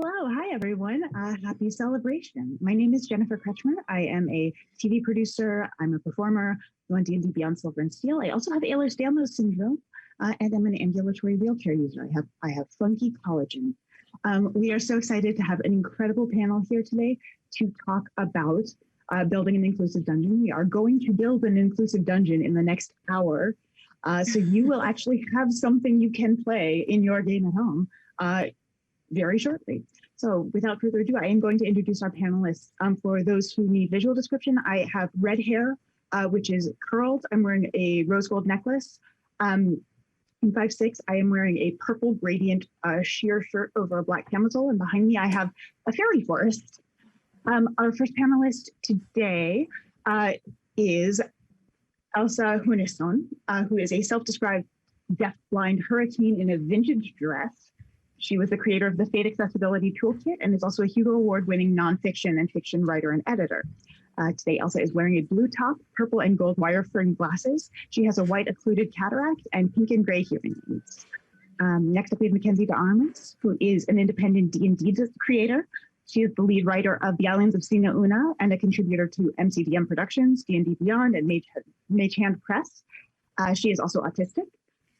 Hello, hi everyone. Happy celebration. My name is Jennifer Kretchmer. I am a TV producer. I'm a performer. I run D&D Beyond Silver and Steel. I also have Ehlers-Danlos syndrome, and I'm an ambulatory wheelchair user. I have funky collagen. We are so excited to have an incredible panel here today to talk about building an inclusive dungeon. We are going to build an inclusive dungeon in the next hour. So you will actually have something you can play in your game at home very shortly. So without further ado, I am going to introduce our panelists. For those who need visual description, I have red hair, which is curled. I'm wearing a rose gold necklace. In 5'6", I am wearing a purple gradient sheer shirt over a black camisole, and behind me I have a fairy forest. Our first panelist today is Elsa Juenesson, who is a self-described deaf-blind hurricane in a vintage dress. She was the creator of the Fate Accessibility Toolkit and is also a Hugo Award-winning nonfiction and fiction writer and editor. Today, Elsa is wearing a blue top, purple and gold wire-frame glasses. She has a white occluded cataract and pink and gray hearing aids. Next up, we have Makenzie De Armas, who is an independent D&D creator. She is the lead writer of The Islands of Sina Una and a contributor to MCCM Productions, D&D Beyond, and Mage Hand Press. She is also autistic.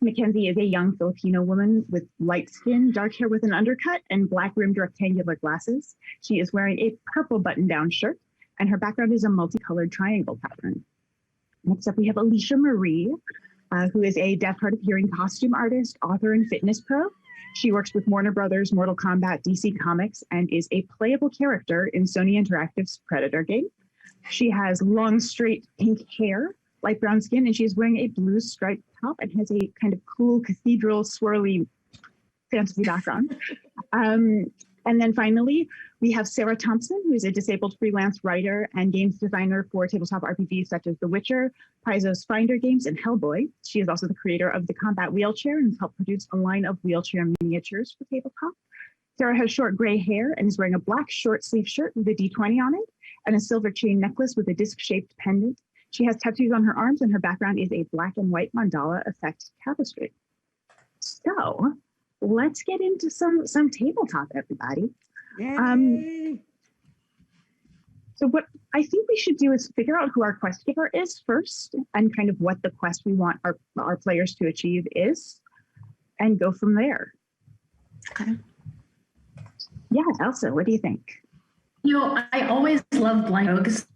Makenzie is a young Filipino woman with light skin, dark hair with an undercut, and black-rimmed rectangular glasses. She is wearing a purple button-down shirt, and her background is a multicolored triangle pattern. Next up, we have Alicia Marie, who is a deaf hard of hearing costume artist, author, and fitness pro. She works with Warner Brothers, Mortal Kombat, DC Comics, and is a playable character in Sony Interactive's Predator game. She has long, straight pink hair, light brown skin, and she's wearing a blue striped top and has a kind of cool cathedral swirly fantasy background. And then finally, we have Sara Thompson, who is a disabled freelance writer and games designer for tabletop RPGs such as The Witcher, Paizo's Finder games, and Hellboy. She is also the creator of the Combat Wheelchair and has helped produce a line of wheelchair miniatures for tabletop. Sara has short gray hair and is wearing a black short sleeve shirt with a D20 on it and a silver chain necklace with a disc-shaped pendant. She has tattoos on her arms, and her background is a black and white mandala effect tapestry. So let's get into some tabletop, everybody. So what I think we should do is figure out who our quest giver is first, and kind of what the quest we want our players to achieve is, and go from there. Okay. Yeah, Elsa, what do you think? You know, I always love blind rogues.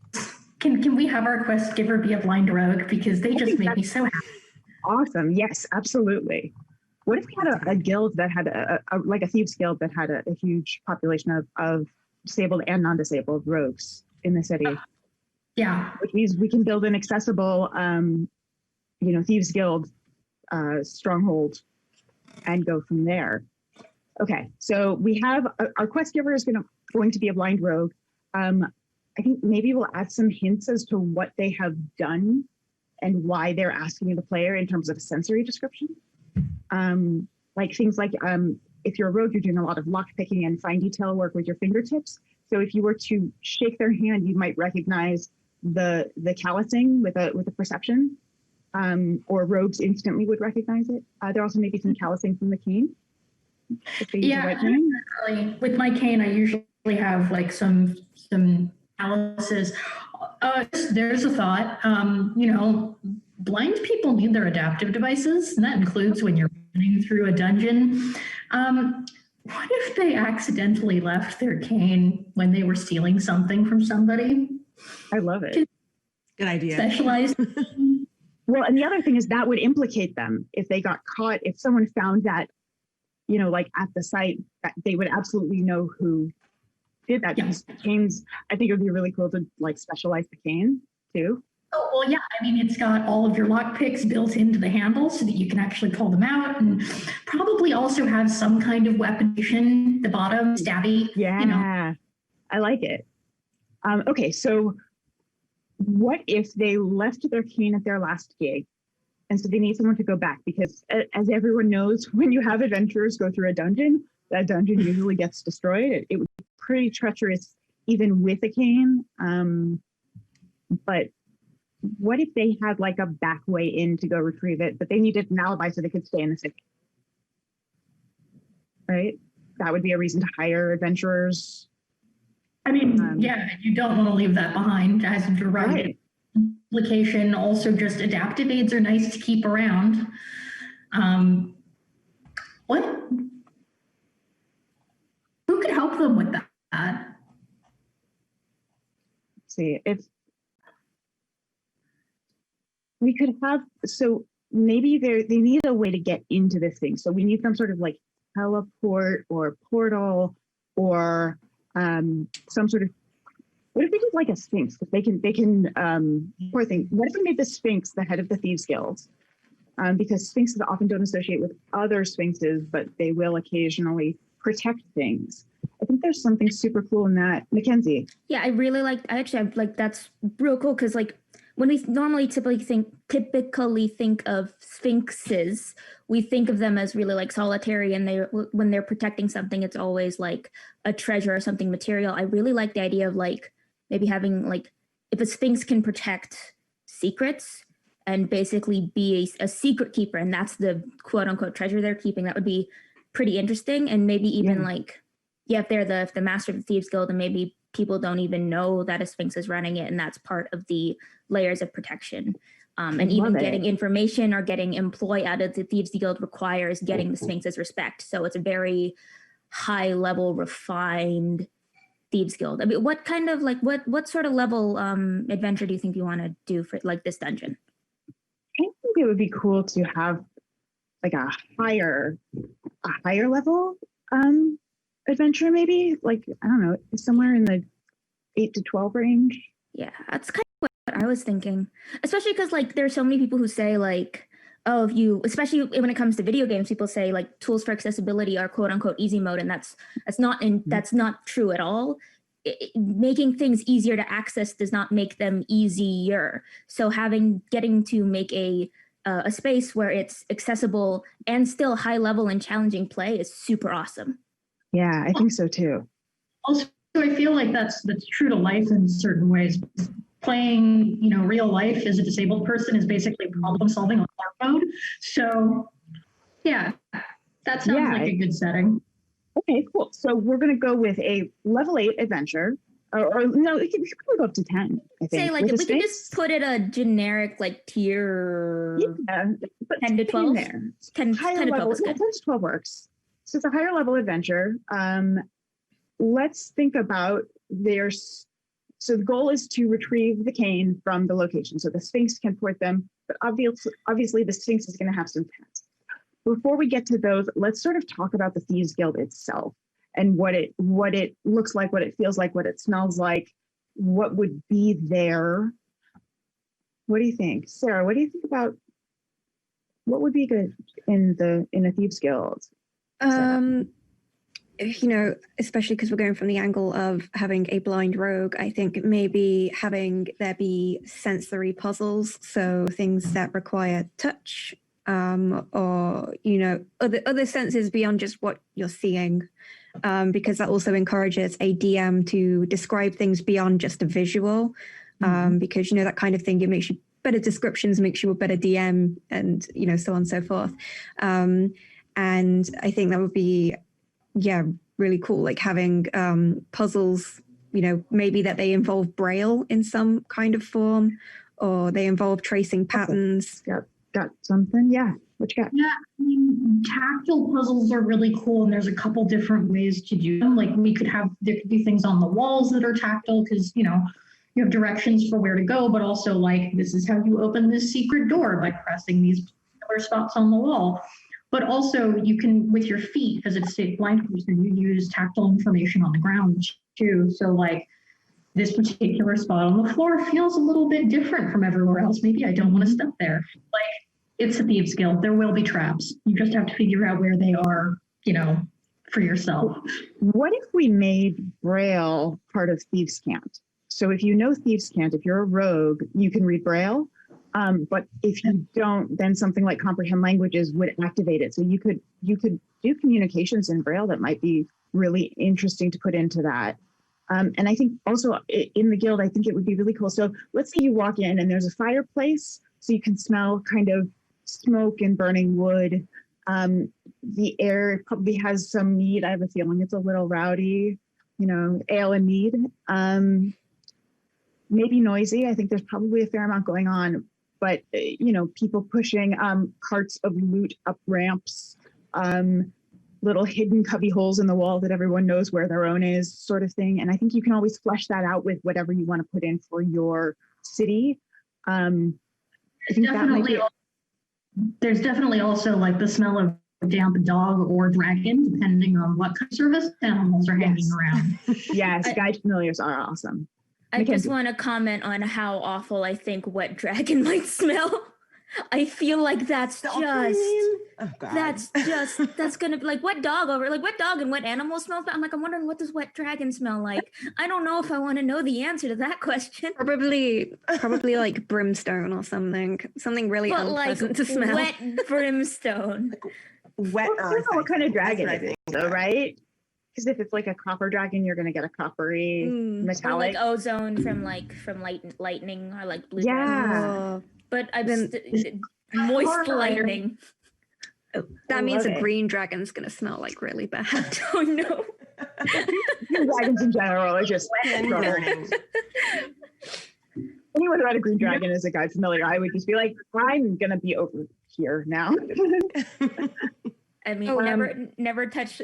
Can we have our quest giver be a blind rogue? Because they just make me so happy. Awesome. Yes, absolutely. What if we had a guild that had like a Thieves Guild that had a huge population of disabled and non-disabled rogues in the city? Yeah. Which means we can build an accessible, Thieves Guild stronghold and go from there. Okay, so we have our quest giver is going to be a blind rogue. I think maybe we'll add some hints as to what they have done and why they're asking the player in terms of sensory description. Like things like if you're a rogue, you're doing a lot of lock picking and fine detail work with your fingertips. So if you were to shake their hand, you might recognize the callousing with a perception, or rogues instantly would recognize it. There also may be some callousing from the cane. Yeah, with my cane, I usually have like some analysis. There's a thought. Blind people need their adaptive devices, and that includes when you're running through a dungeon. What if they accidentally left their cane when they were stealing something from somebody? I love it. Good idea. Specialized. Well, and the other thing is that would implicate them if they got caught. If someone found that, like at the site, that they would absolutely know who did that. Yeah. Canes, I think it would be really cool to like specialize the cane too. Oh, well, yeah. I mean, it's got all of your lock picks built into the handle so that you can actually pull them out, and probably also have some kind of weaponation, the bottom, stabby. Yeah, I like it. Okay, so what if they left their cane at their last gig, and so they need someone to go back? Because as everyone knows, when you have adventurers go through a dungeon, that dungeon usually gets destroyed. It would be pretty treacherous even with a cane. But what if they had like a back way in to go retrieve it, but they needed an alibi so they could stay in the city? Right? that would be a reason to hire adventurers. I mean, yeah, you don't want to leave that behind, as you're right. Application, also just adaptive aids are nice to keep around. Who could help them with that? Let's see, if we could have, so maybe they need a way to get into this thing. So we need some sort of like teleport or portal or some sort of, what if we did like a Sphinx? If they can, poor thing, what if we made the Sphinx the head of the Thieves Guild? Because Sphinxes often don't associate with other Sphinxes, but they will occasionally protect things. I think there's something super cool in that. Makenzie. Yeah, I really like, that's real cool, because like when we normally typically think of Sphinxes, we think of them as really like solitary, and when they're protecting something, it's always like a treasure or something material. I really like the idea of like maybe having like, if a Sphinx can protect secrets and basically be a secret keeper, and that's the quote unquote treasure they're keeping, that would be pretty interesting. And maybe even like, if they're the master of the Thieves Guild, and maybe people don't even know that a Sphinx is running it, and that's part of the layers of protection. And even getting information or getting employ out of the Thieves Guild requires getting the Sphinx's respect. So it's a very high level, refined Thieves Guild. I mean, what kind of like, what sort of level adventure do you think you want to do for like this dungeon? I think it would be cool to have like a higher level adventure, maybe like, I don't know, somewhere in the 8 to 12 range. Yeah, that's kind of what I was thinking, especially because like there's so many people who say like, oh, if you, especially when it comes to video games, people say like tools for accessibility are quote unquote easy mode, and that's not true at all. Making things easier to access does not make them easier. So getting to make a space where it's accessible and still high level and challenging play is super awesome. Yeah, I think so too. Also, I feel like that's true to life in certain ways. Playing, real life as a disabled person is basically problem solving on hard mode. So, yeah, that sounds like a good setting. Okay, cool. So we're going to go with a level 8 adventure, or no, we can probably go up to 10. I think. Say like if we can just put it a generic like tier 10 to 12. 10 to 12 is good. 10 to 12 works. So it's a higher level adventure. Let's think about so the goal is to retrieve the cane from the location. So the Sphinx can port them, but obviously the Sphinx is going to have some tasks. Before we get to those, let's sort of talk about the Thieves Guild itself and what it looks like, what it feels like, what it smells like, what would be there. What do you think, Sarah? What do you think about what would be good in a Thieves Guild? Especially because we're going from the angle of having a blind rogue, I think maybe having there be sensory puzzles, so things that require touch, or other senses beyond just what you're seeing, because that also encourages a DM to describe things beyond just a visual, because that kind of thing, it makes you better descriptions, makes you a better DM, and so on and so forth. And I think that would be really cool, like having puzzles, maybe that they involve braille in some kind of form, or they involve tracing patterns. Got something? Yeah. What you got? Yeah, I mean, tactile puzzles are really cool, and there's a couple different ways to do them. Like there could be things on the walls that are tactile, because you have directions for where to go, but also like this is how you open this secret door by pressing these particular spots on the wall. But also you can, with your feet, as a disabled blind person, you use tactile information on the ground too. So like this particular spot on the floor feels a little bit different from everywhere else. Maybe I don't want to step there. Like it's a Thieves Guild. There will be traps. You just have to figure out where they are, for yourself. What if we made Braille part of Thieves Can't? So if you know Thieves Can't, if you're a rogue, you can read Braille. But if you don't, then something like comprehend languages would activate it. So you could do communications in Braille that might be really interesting to put into that. And I think also in the guild, I think it would be really cool. So let's say you walk in and there's a fireplace, so you can smell kind of smoke and burning wood. The air probably has some mead. I have a feeling it's a little rowdy, you know, ale and mead. Maybe noisy. I think there's probably a fair amount going on, but you know, people pushing carts of loot up ramps, little hidden cubby holes in the wall that everyone knows where their own is, sort of thing. And I think you can always flesh that out with whatever you want to put in for your city. I think that might be. There's definitely also like the smell of damp dog or dragon, depending on what kind of service animals are hanging around. Yes, guide familiars are awesome. I just want to comment on how awful I think wet dragon might smell. I feel like that's gonna be like wet dog and wet animal smells. But I'm wondering, what does wet dragon smell like? I don't know if I want to know the answer to that question. Probably like brimstone or something really unpleasant to smell. Wet brimstone. Wet earth. I don't know what kind of dragon it is, though, right? Because if it's like a copper dragon, you're gonna get a coppery metallic. Or like ozone from lightning, or like blue yeah. dragons. But I've been moist lightning. That means a green dragon's gonna smell like really bad. Oh no. Dragons in general are just burning. Anyone who had a green dragon as a guide familiar, I would just be like, I'm gonna be over here now. I mean, never touch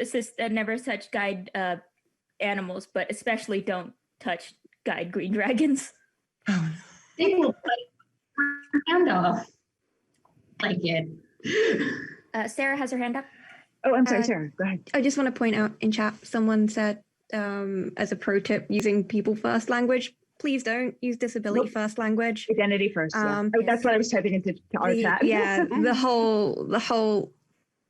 guide animals, but especially don't touch guide green dragons. They will hand off like it. Sarah has her hand up. Oh, I'm sorry, Sarah. Go ahead. I just want to point out in chat, someone said as a pro tip, using people first language. Please don't use disability first language. Identity first. Yeah. That's what I was typing into our chat. Yeah, the whole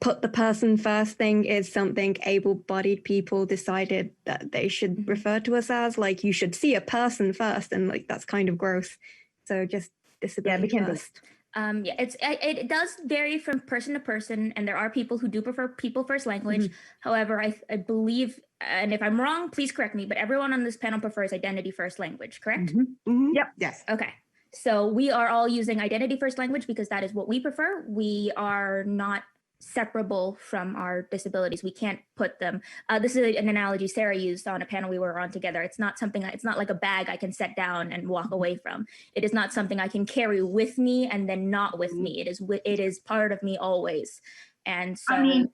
put the person first thing is something able-bodied people decided that they should refer to us as. Like, you should see a person first, and like that's kind of gross. So just disability first. It does vary from person to person, and there are people who do prefer people first language. However, I believe, and if I'm wrong, please correct me, but everyone on this panel prefers identity first language, correct? Yep. Yes. Okay. So we are all using identity first language because that is what we prefer. We are not separable from our disabilities. We can't put them. This is an analogy Sarah used on a panel we were on together. It's not like a bag I can set down and walk away from. It is not something I can carry with me and then not with me. It is part of me always. And so I mean,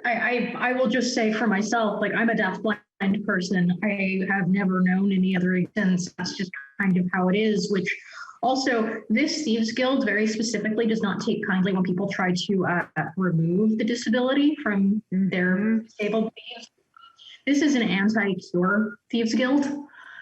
I will just say for myself, like, I'm a deafblind person. I have never known any other existence. That's just kind of how it is, which also, this Thieves Guild very specifically does not take kindly when people try to remove the disability from their disabled thieves. This is an anti-cure Thieves Guild.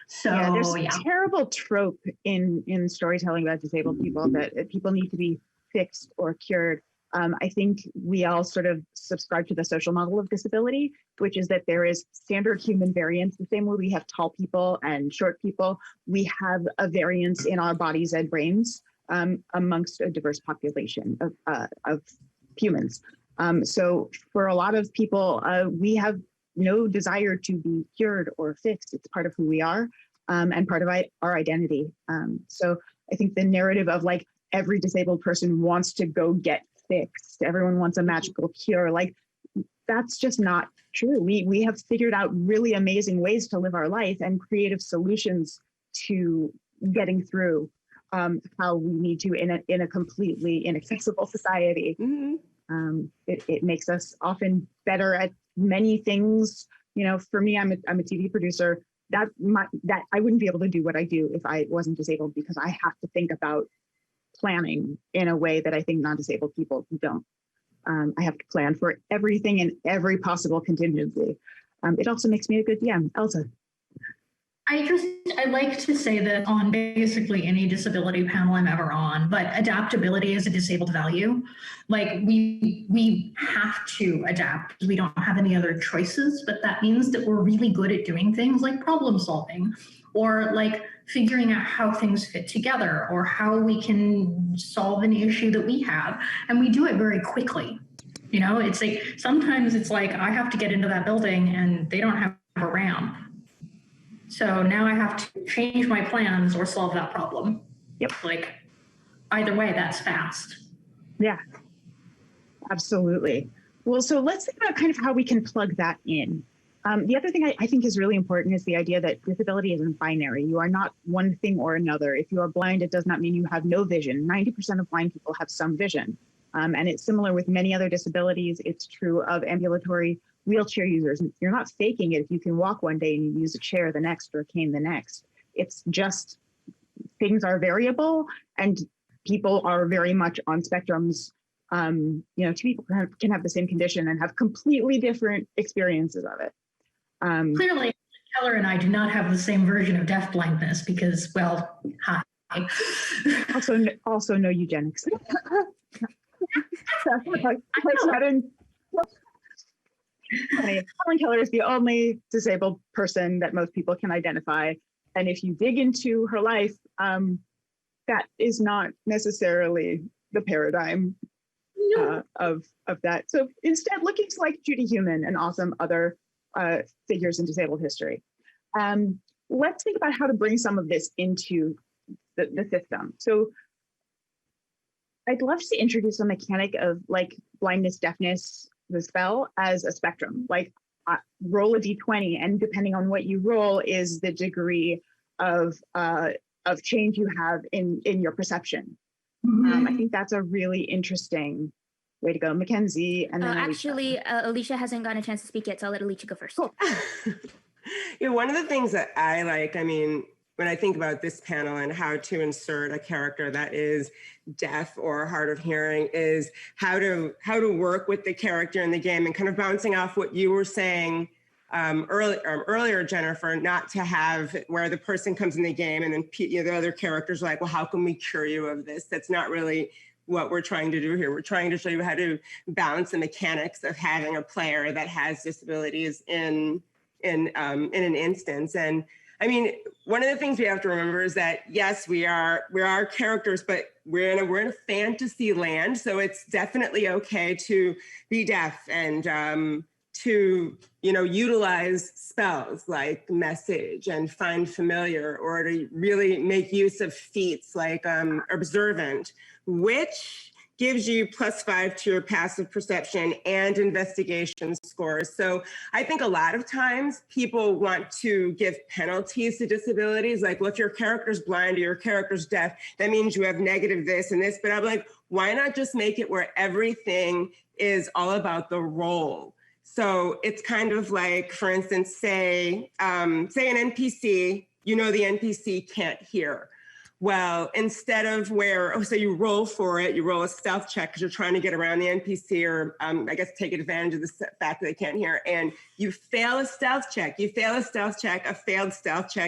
So yeah, there's a terrible trope in storytelling about disabled people that people need to be fixed or cured. I think we all sort of subscribe to the social model of disability, which is that there is standard human variance. The same way we have tall people and short people, we have a variance in our bodies and brains amongst a diverse population of humans. So for a lot of people, we have no desire to be cured or fixed. It's part of who we are and part of our identity. So I think the narrative of like every disabled person wants to go get fixed, everyone wants a magical cure, like that's just not true. We have figured out really amazing ways to live our life and creative solutions to getting through how we need to in a completely inaccessible society. It makes us often better at many things. You know, for me, I'm a TV producer. That I wouldn't be able to do what I do if I wasn't disabled, because I have to think about planning in a way that I think non-disabled people don't. I have to plan for everything and every possible contingency. It also makes me a good DM. Elsa. I like to say that on basically any disability panel I'm ever on, but adaptability is a disabled value. Like we have to adapt. We don't have any other choices, but that means that we're really good at doing things like problem solving, or like figuring out how things fit together, or how we can solve an issue that we have. And we do it very quickly. You know, it's like, sometimes it's like, I have to get into that building and they don't have a ramp. So now I have to change my plans or solve that problem. Yep. Like, either way, that's fast. Yeah. Absolutely. Well, so let's think about kind of how we can plug that in. The other thing I think is really important is the idea that disability isn't binary. You are not one thing or another. If you are blind, it does not mean you have no vision. 90% of blind people have some vision. And it's similar with many other disabilities. It's true of ambulatory wheelchair users. You're not faking it if you can walk one day and you use a chair the next or a cane the next. It's just things are variable and people are very much on spectrums. Two people can have the same condition and have completely different experiences of it. Clearly, Keller and I do not have the same version of deafblindness because, well, hi. Also no eugenics. Helen Keller is the only disabled person that most people can identify. And if you dig into her life, that is not necessarily the paradigm of that. So instead, looking to like Judy Heumann and awesome other figures in disabled history. Let's think about how to bring some of this into the system. So I'd love to introduce a mechanic of like blindness, deafness, the spell as a spectrum, like roll a d20, and depending on what you roll is the degree of change you have in your perception. Mm-hmm. I think that's a really interesting way to go. Makenzie, and then actually, Alicia hasn't gotten a chance to speak yet, so I'll let Alicia go first. Cool. Yeah, one of the things that I like, I mean, when I think about this panel and how to insert a character that is deaf or hard of hearing, is how to work with the character in the game, and kind of bouncing off what you were saying earlier, Jennifer, not to have where the person comes in the game and then the other characters are like, well, how can we cure you of this? That's not really what we're trying to do here. We're trying to show you how to balance the mechanics of having a player that has disabilities in an instance. And I mean, one of the things we have to remember is that yes, we are characters, but we're in a fantasy land, so it's definitely okay to be deaf and to utilize spells like message and find familiar, or to really make use of feats like observant, which gives you +5 to your passive perception and investigation scores. So I think a lot of times people want to give penalties to disabilities, like, well, if your character's blind or your character's deaf, that means you have negative this and this. But I'm like, why not just make it where everything is all about the role? So it's kind of like, for instance, say an NPC, the NPC can't hear. Well, instead of so you roll for it, you roll a stealth check because you're trying to get around the NPC, or I guess take advantage of the fact that they can't hear, and you fail a stealth check. A failed stealth check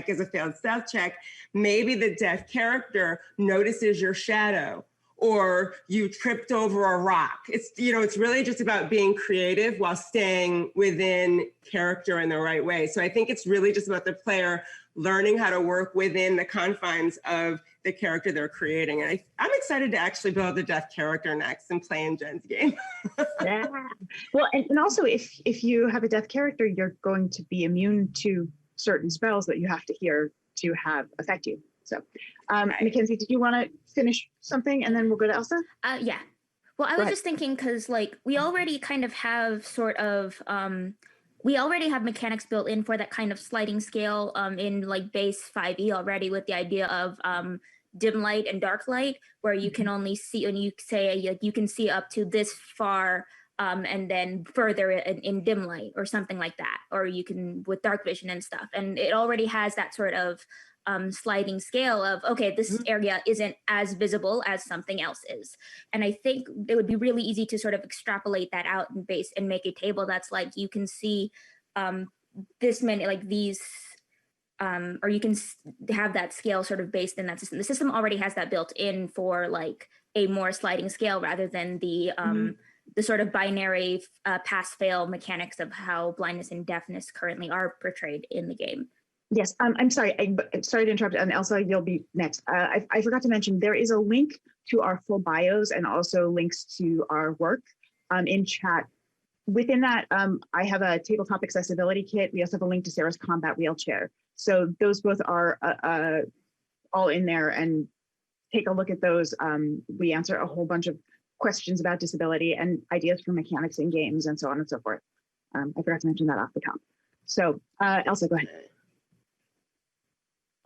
is a failed stealth check. Maybe the deaf character notices your shadow, or you tripped over a rock. It's really just about being creative while staying within character in the right way. So I think it's really just about the player learning how to work within the confines of the character they're creating. And I'm excited to actually build a deaf character next and play in Jen's game. Yeah. Well, and also if you have a deaf character, you're going to be immune to certain spells that you have to hear to have affect you. So, Makenzie, did you want to finish something and then we'll go to Elsa? Yeah. Well, I was just thinking because we already kind of have sort of, we already have mechanics built in for that kind of sliding scale in base 5e already, with the idea of dim light and dark light, where you can only see, and you say you can see up to this far and then further in dim light or something like that, or you can with dark vision and stuff. And it already has that sort of sliding scale of, okay, this area isn't as visible as something else is. And I think it would be really easy to sort of extrapolate that out and make a table that's like, you can see this many, these, or you can have that scale sort of based in that system. The system already has that built in for a more sliding scale rather than the sort of binary pass-fail mechanics of how blindness and deafness currently are portrayed in the game. Yes, I'm sorry. Sorry to interrupt. And Elsa, you'll be next. I forgot to mention there is a link to our full bios and also links to our work in chat. Within that, I have a tabletop accessibility kit. We also have a link to Sara's combat wheelchair. So those both are all in there, and take a look at those. We answer a whole bunch of questions about disability and ideas for mechanics in games and so on and so forth. I forgot to mention that off the top. So Elsa, go ahead.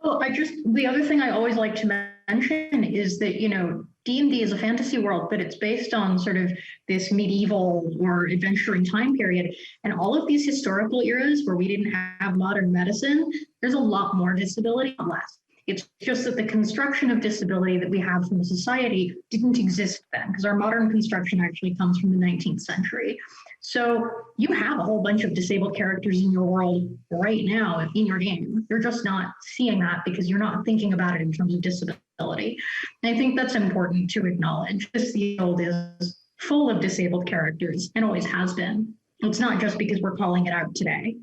Well, the other thing I always like to mention is that, you know, D&D is a fantasy world, but it's based on sort of this medieval or adventuring time period. And all of these historical eras where we didn't have modern medicine, there's a lot more disability, not less. It's just that the construction of disability that we have from the society didn't exist then, because our modern construction actually comes from the 19th century. So you have a whole bunch of disabled characters in your world right now in your game. You're just not seeing that because you're not thinking about it in terms of disability. And I think that's important to acknowledge. This field is full of disabled characters and always has been. It's not just because we're calling it out today.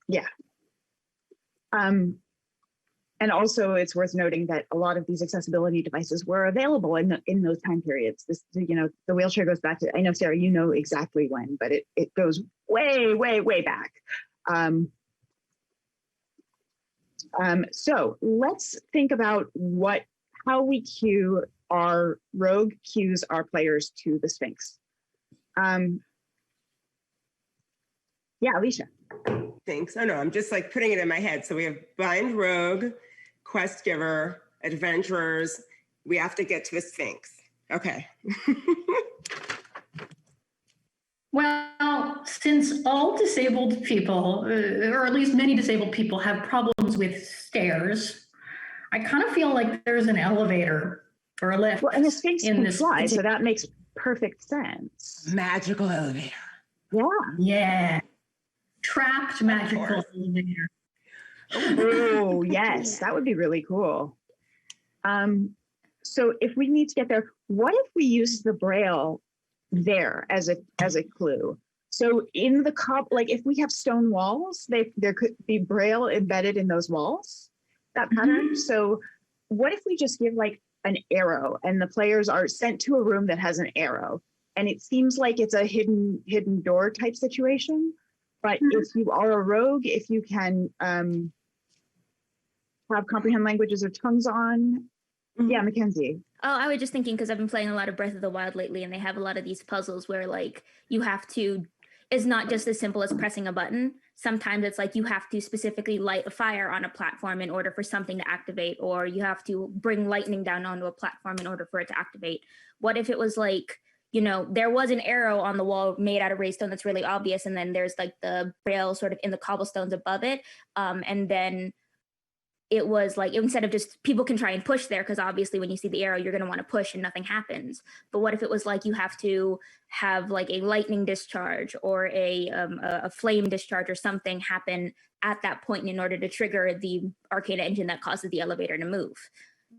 Yeah. And also, it's worth noting that a lot of these accessibility devices were available in those time periods. This, you know, the wheelchair goes back to, I know, Sarah, you know exactly when, but it goes way, way, way back. So let's think about how we cue our rogue cues our players to the Sphinx. Yeah, Alicia. Thanks. Oh no, I'm just like putting it in my head. So we have blind rogue, quest giver, adventurers. We have to get to the Sphinx. Okay. Well, since all disabled people, or at least many disabled people, have problems with stairs, I kind of feel like there's an elevator or a lift. Well, and the Sphinx can fly, so particular- that makes perfect sense. Magical elevator. Yeah. Yeah. Trapped magical elevator. Oh, yes, that would be really cool. So if we need to get there, what if we use the Braille there as a clue? So in the like if we have stone walls, there could be Braille embedded in those walls, that pattern. So what if we just give like an arrow and the players are sent to a room that has an arrow, and it seems like it's a hidden door type situation. But if you are a rogue, if you can have comprehend languages or tongues on, yeah, Makenzie. Oh, I was just thinking because I've been playing a lot of Breath of the Wild lately, and they have a lot of these puzzles where like you have to. It's not just as simple as pressing a button. Sometimes it's like you have to specifically light a fire on a platform in order for something to activate, or you have to bring lightning down onto a platform in order for it to activate. What if it was like, you know, there was an arrow on the wall made out of raystone that's really obvious, and then there's like the Braille sort of in the cobblestones above it, and then it was like, instead of just people can try and push there, because obviously when you see the arrow you're going to want to push and nothing happens. But what if it was like you have to have like a lightning discharge or a flame discharge or something happen at that point in order to trigger the arcade engine that causes the elevator to move?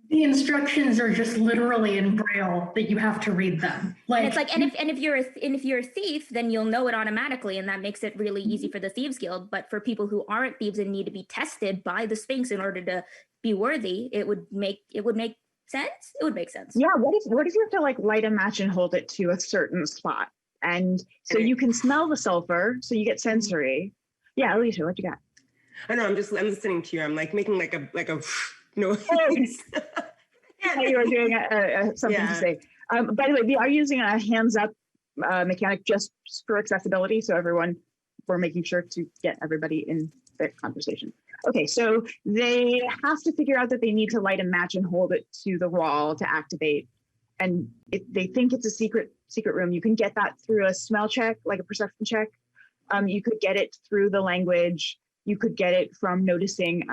The instructions are just literally in Braille that you have to read them. Like, and it's like, and if you're a thief, then you'll know it automatically, and that makes it really easy for the Thieves Guild. But for people who aren't thieves and need to be tested by the Sphinx in order to be worthy, it would make sense. It would make sense. Yeah. What if you have to like light a match and hold it to a certain spot, and so you can smell the sulfur, so you get sensory. Yeah, Alicia, what you got? I know. I'm listening to you. I'm like making like a noise. Yeah, you are doing something to say. By the way, we are using a hands up mechanic just for accessibility, so we're making sure to get everybody in the conversation. Okay, so they have to figure out that they need to light a match and hold it to the wall to activate. And if they think it's a secret room, you can get that through a smell check, like a perception check. You could get it through the language. You could get it from noticing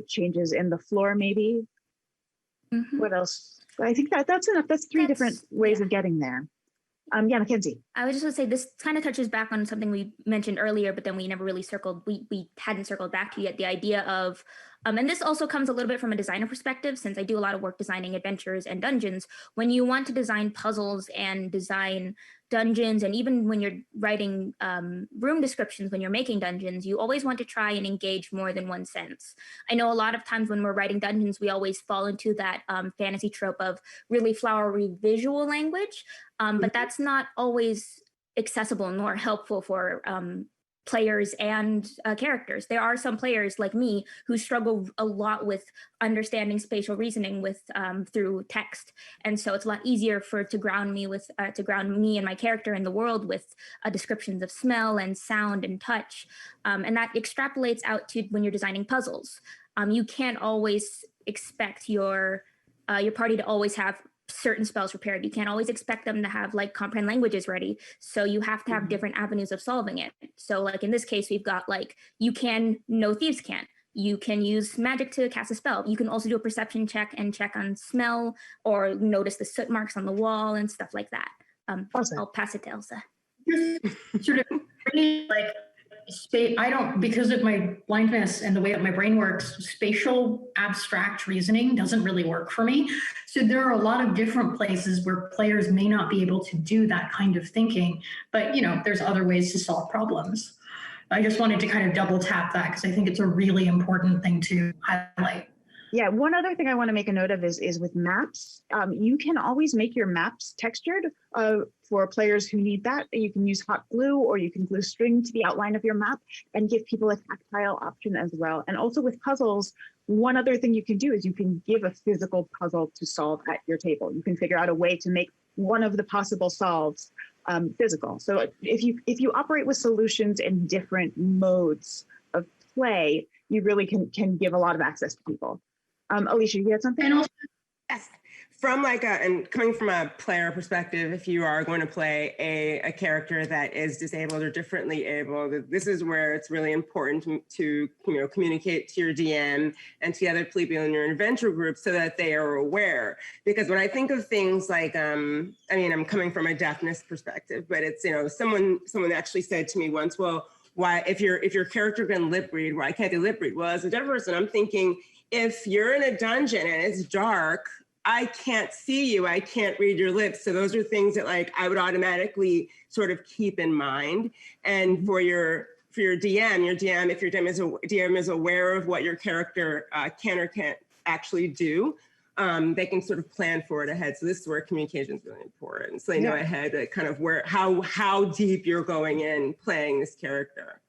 changes in the floor, maybe. What else? I think that's enough. That's three different ways of getting there. Yeah, Makenzie. I was just going to say, this kind of touches back on something we mentioned earlier, but then we never really we hadn't circled back to yet, the idea of, and this also comes a little bit from a designer perspective, since I do a lot of work designing adventures and dungeons. When you want to design puzzles and design dungeons, and even when you're writing room descriptions, when you're making dungeons, you always want to try and engage more than one sense. I know a lot of times when we're writing dungeons, we always fall into that fantasy trope of really flowery visual language, but that's not always accessible nor helpful for players and characters. There are some players like me who struggle a lot with understanding spatial reasoning with through text, and so it's a lot easier to ground me and my character in the world with descriptions of smell and sound and touch, and that extrapolates out to when you're designing puzzles. You can't always expect your party to always have certain spells prepared. You can't always expect them to have like comprehend languages ready. So you have to have different avenues of solving it. So like in this case, we've got like, thieves can't. You can use magic to cast a spell. You can also do a perception check and check on smell or notice the soot marks on the wall and stuff like that. Awesome. I'll pass it to Elsa. Sort of like because of my blindness and the way that my brain works, spatial abstract reasoning doesn't really work for me. So there are a lot of different places where players may not be able to do that kind of thinking, but there's other ways to solve problems. I just wanted to kind of double tap that because I think it's a really important thing to highlight. Yeah, one other thing I want to make a note of is with maps. You can always make your maps textured for players who need that. You can use hot glue or you can glue string to the outline of your map and give people a tactile option as well. And also with puzzles, one other thing you can do is you can give a physical puzzle to solve at your table. You can figure out a way to make one of the possible solves physical. So if you operate with solutions in different modes of play, you really can give a lot of access to people. Alicia, you had something? And also, yes, from and coming from a player perspective, if you are going to play a character that is disabled or differently able, this is where it's really important to communicate to your DM and to the other people in your adventure group so that they are aware. Because when I think of things like, I'm coming from a deafness perspective, but it's someone actually said to me once, well, why if your character can lip read, why can't they lip read? Well, as a deaf person, I'm thinking, if you're in a dungeon and it's dark, I can't see you, I can't read your lips. So those are things that I would automatically sort of keep in mind. And for your DM, if your DM is aware of what your character can or can't actually do, they can sort of plan for it ahead. So this is where communication is really important. So they know ahead kind of how deep you're going in playing this character.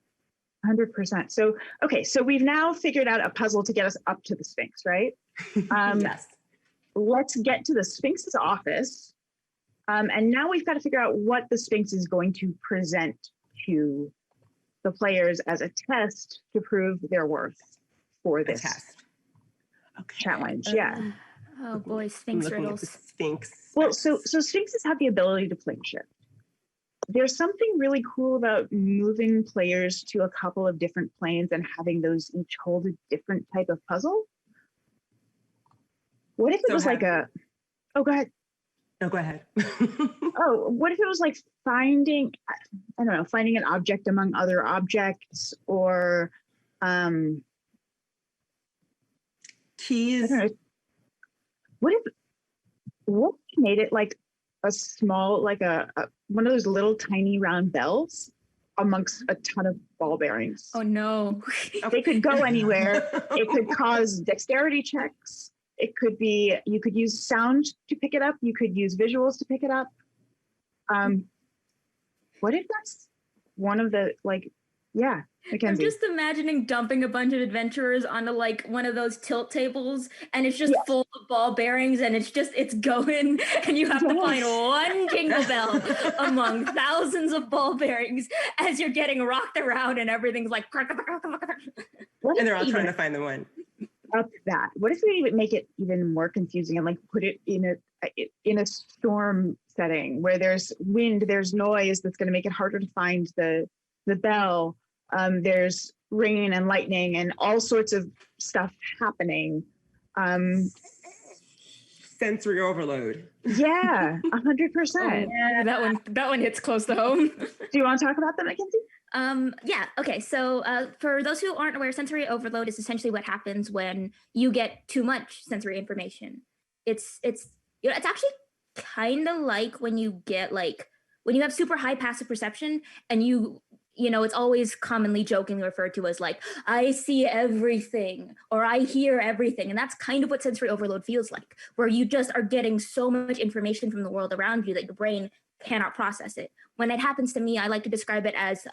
100%. So, okay, so we've now figured out a puzzle to get us up to the Sphinx, right? Yes. Let's get to the Sphinx's office. And now we've got to figure out what the Sphinx is going to present to the players as a test to prove their worth for this challenge. Yeah. Oh boy, Sphinx riddles. Sphinx. Well, so Sphinxes have the ability to plane shift. There's something really cool about moving players to a couple of different planes and having those each hold a different type of puzzle. What if it was like a, oh, go ahead. No, go ahead. Oh, what if it was like finding an object among other objects or keys? What if made it like a small, like a one of those little tiny round bells amongst a ton of ball bearings? Oh no. They could go anywhere. It could cause dexterity checks. It could be, you could use sound to pick it up. You could use visuals to pick it up. What if that's one of the, Makenzie. I'm just imagining dumping a bunch of adventurers onto one of those tilt tables and it's just full of ball bearings and it's going and you have to find one jingle bell among thousands of ball bearings as you're getting rocked around and everything's like and they're all trying to find the one. Up that. What if we even make it even more confusing and put it in a storm setting where there's wind, there's noise that's going to make it harder to find the bell. There's rain and lightning and all sorts of stuff happening. Sensory overload. Yeah, 100%. Yeah, that one hits close to home. Do you want to talk about that, Makenzie? Yeah. Okay. So for those who aren't aware, sensory overload is essentially what happens when you get too much sensory information. It's actually kind of like when you get when you have super high passive perception and it's always commonly jokingly referred to as I see everything or I hear everything. And that's kind of what sensory overload feels like, where you just are getting so much information from the world around you that your brain cannot process it. When it happens to me, I like to describe it as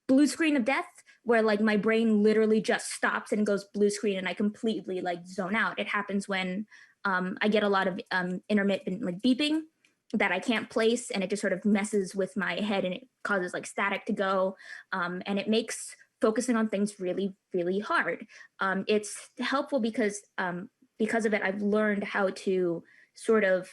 blue screen of death, where like my brain literally just stops and goes blue screen and I completely like zone out. It happens when I get a lot of intermittent like beeping that I can't place, and it just sort of messes with my head and it causes like static to go, and it makes focusing on things really, really hard. It's helpful because of it, I've learned how to sort of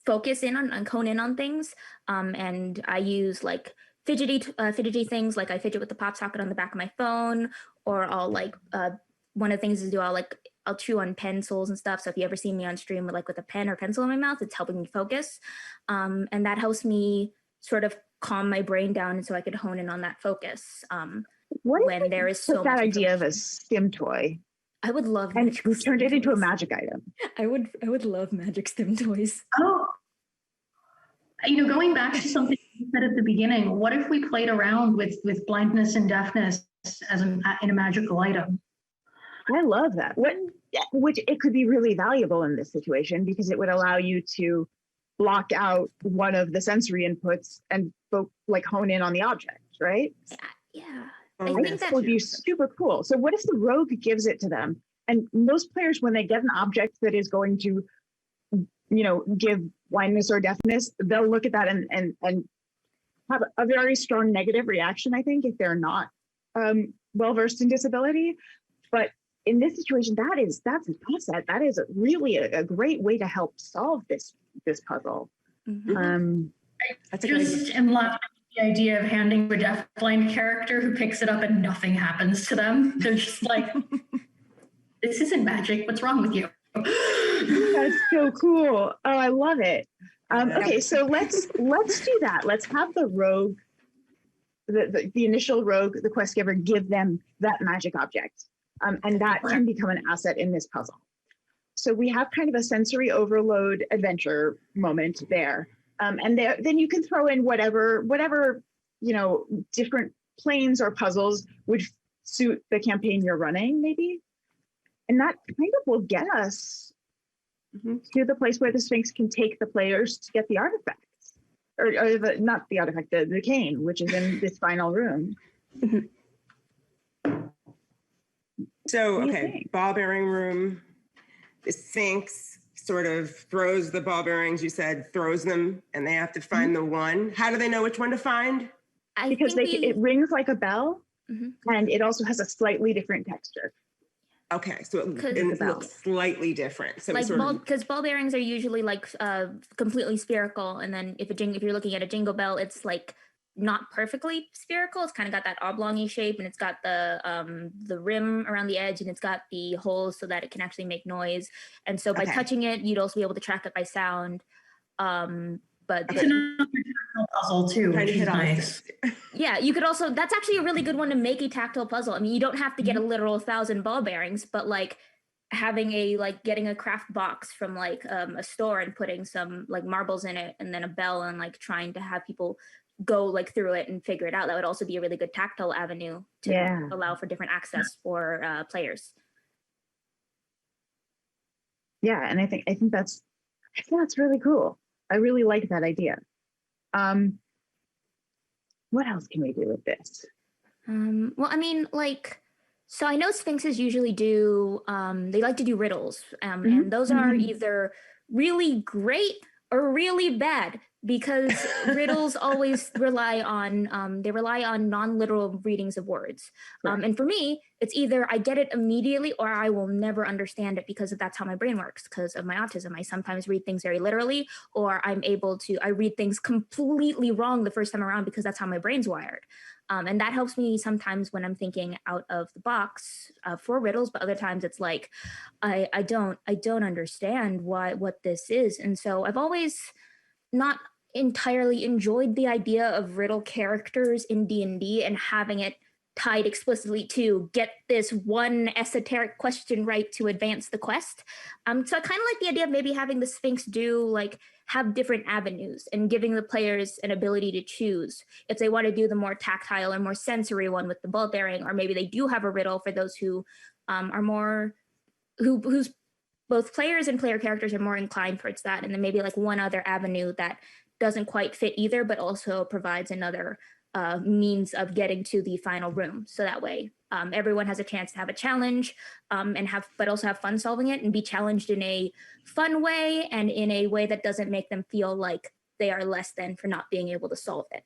focus in on and hone in on things, and I use like fidgety things, like I fidget with the pop socket on the back of my phone, or I'll like one of the things is I'll chew on pencils and stuff. So if you ever see me on stream with a pen or pencil in my mouth, it's helping me focus, and that helps me sort of calm my brain down, and so I could hone in on that focus. When there is so that much idea of a stim toy, I would love, and we turned it into a magic item. I would love magic stim toys. Oh, going back to something you said at the beginning, what if we played around with blindness and deafness as in a magical item? I love that. Which it could be really valuable in this situation, because it would allow you to block out one of the sensory inputs and like hone in on the object, right? Yeah. I think that would be super cool. So what if the rogue gives it to them? And most players, when they get an object that is going to, give blindness or deafness, they'll look at that and have a very strong negative reaction, I think, if they're not well-versed in disability. But in this situation, that's an asset. That is really a great way to help solve this puzzle. Mm-hmm. I just am laughing at the idea of handing a deafblind character who picks it up and nothing happens to them. They're just like, this isn't magic. What's wrong with you? That's so cool. Oh, I love it. Okay, so let's do that. Let's have the rogue, the initial rogue, the quest giver, give them that magic object. And that can become an asset in this puzzle. So we have kind of a sensory overload adventure moment there. And then you can throw in whatever, different planes or puzzles would suit the campaign you're running, maybe. And that kind of will get us to the place where the Sphinx can take the players to get the artifacts. Or not the artifact, the cane, which is in this final room. So, okay, ball bearing room. The Sphinx sort of throws the ball bearings, you said, throws them, and they have to find the one. How do they know which one to find? Because it rings like a bell, and it also has a slightly different texture. Okay, so it looks slightly different. So because ball bearings are usually like completely spherical, and then if you're looking at a jingle bell, it's like not perfectly spherical. It's kind of got that oblong-y shape, and it's got the rim around the edge, and it's got the holes so that it can actually make noise. And so by touching it, you'd also be able to track it by sound. But it's another puzzle too, which is nice. Yeah, you could also, that's actually a really good one to make a tactile puzzle. I mean, you don't have to get a literal 1,000 ball bearings, but like having getting a craft box from like a store and putting some like marbles in it and then a bell and like trying to have people go like through it and figure it out. That would also be a really good tactile avenue to allow for different access for players. Yeah, and I think that's really cool. I really like that idea. What else can we do with this? Well, I mean, so I know Sphinxes usually do, they like to do riddles, and those are either really great or really bad, because riddles always rely on non-literal readings of words. And for me, it's either I get it immediately or I will never understand it, because that's how my brain works because of my autism. I sometimes read things very literally, or I read things completely wrong the first time around because that's how my brain's wired. And that helps me sometimes when I'm thinking out of the box for riddles, but other times it's like, I don't understand what this is. And so I've always not entirely enjoyed the idea of riddle characters in D&D and having it tied explicitly to get this one esoteric question right to advance the quest. So I kind of like the idea of maybe having the Sphinx have different avenues and giving the players an ability to choose if they want to do the more tactile or more sensory one with the ball bearing, or maybe they do have a riddle for those who are more, who's both players and player characters are more inclined towards that. And then maybe like one other avenue that doesn't quite fit either, but also provides another means of getting to the final room. So that way everyone has a chance to have a challenge but also have fun solving it and be challenged in a fun way and in a way that doesn't make them feel like they are less than for not being able to solve it.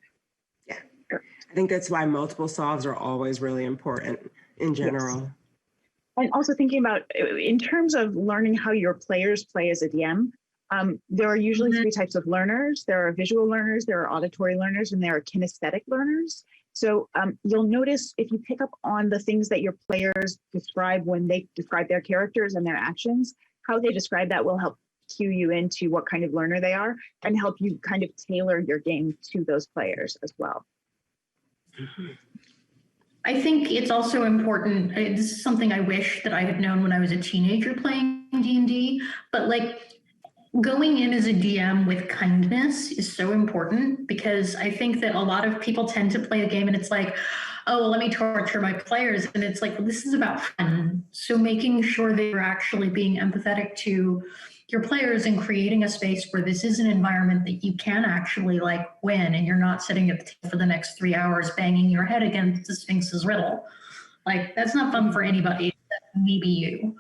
Yeah, I think that's why multiple solves are always really important in general. Yes. And also thinking about, in terms of learning how your players play as a DM, there are usually three types of learners. There are visual learners, there are auditory learners, and there are kinesthetic learners. So you'll notice if you pick up on the things that your players describe when they describe their characters and their actions, how they describe that will help cue you into what kind of learner they are and help you kind of tailor your game to those players as well. I think it's also important, this is something I wish that I had known when I was a teenager playing D&D, but like going in as a DM with kindness is so important, because I think that a lot of people tend to play the game and it's like, oh, well, let me torture my players. And it's like, well, this is about fun. So making sure that you're actually being empathetic to your players and creating a space where this is an environment that you can actually like win, and you're not sitting at the table for the next 3 hours banging your head against the Sphinx's riddle. Like, that's not fun for anybody, maybe you.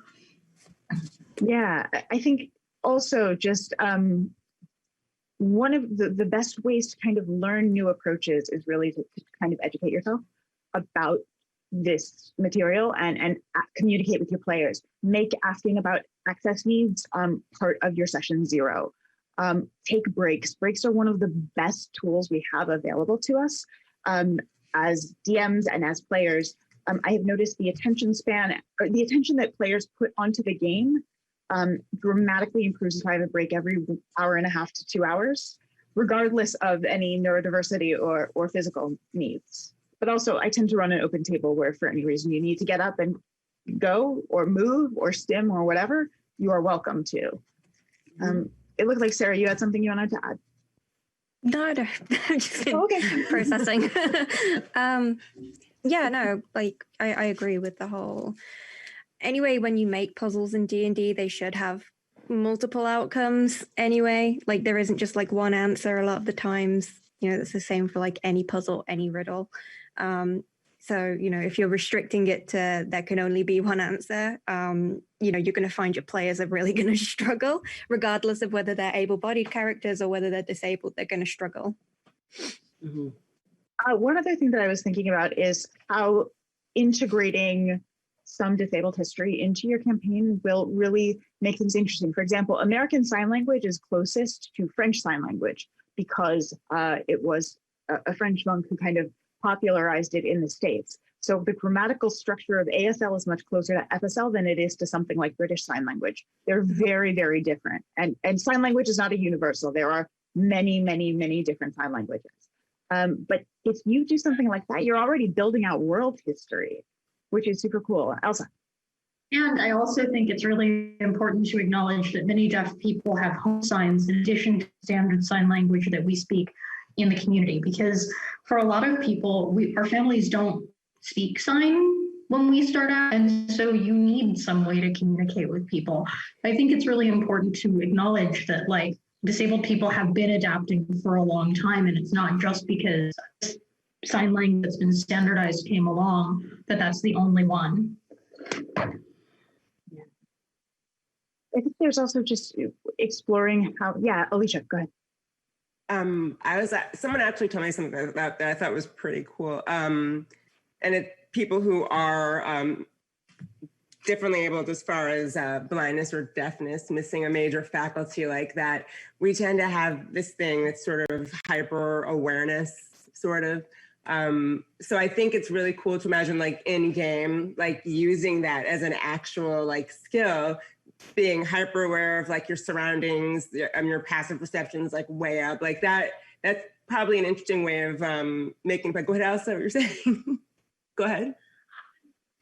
Yeah, I think also just one of the best ways to kind of learn new approaches is really to kind of educate yourself about this material and communicate with your players. Make asking about access needs part of your session 0. Take breaks. Breaks are one of the best tools we have available to us as DMs and as players. I have noticed the attention span, or the attention that players put onto the game dramatically improves if I have a break every hour and a half to 2 hours, regardless of any neurodiversity or physical needs. But also, I tend to run an open table where for any reason you need to get up and go or move or stim or whatever, you are welcome to. It looked like, Sarah, you had something you wanted to add. No, I don't. I'm just processing. Yeah, no, like I agree with the whole. Anyway, when you make puzzles in D&D, they should have multiple outcomes anyway. Like, there isn't just like one answer a lot of the times. You know, it's the same for like any puzzle, any riddle. So, you know, if you're restricting it to there can only be one answer, you know, you're going to find your players are really going to struggle, regardless of whether they're able-bodied characters or whether they're disabled, they're going to struggle. Mm-hmm. One other thing that I was thinking about is how integrating some disabled history into your campaign will really make things interesting. For example, American Sign Language is closest to French Sign Language because it was a French monk who kind of popularized it in the States. So the grammatical structure of ASL is much closer to FSL than it is to something like British Sign Language. They're very, very different. And sign language is not a universal. There are many, many, many different sign languages. But if you do something like that, you're already building out world history, which is super cool. Elsa. And I also think it's really important to acknowledge that many deaf people have home signs in addition to standard sign language that we speak in the community, because for a lot of people, our families don't speak sign when we start out, and so you need some way to communicate with people. I think it's really important to acknowledge that, like, disabled people have been adapting for a long time, and it's not just because sign language that's been standardized came along that that's the only one. I think there's also just exploring how, yeah, Alicia, go ahead. Someone actually told me something about that I thought was pretty cool. And people who are differently abled as far as blindness or deafness, missing a major faculty like that, we tend to have this thing that's sort of hyper awareness, sort of. So I think it's really cool to imagine, like, in game, like using that as an actual like skill, being hyper aware of like your surroundings, your passive perceptions, like way up, like that. That's probably an interesting way of making. But go ahead, Elsa, what you're saying. Go ahead.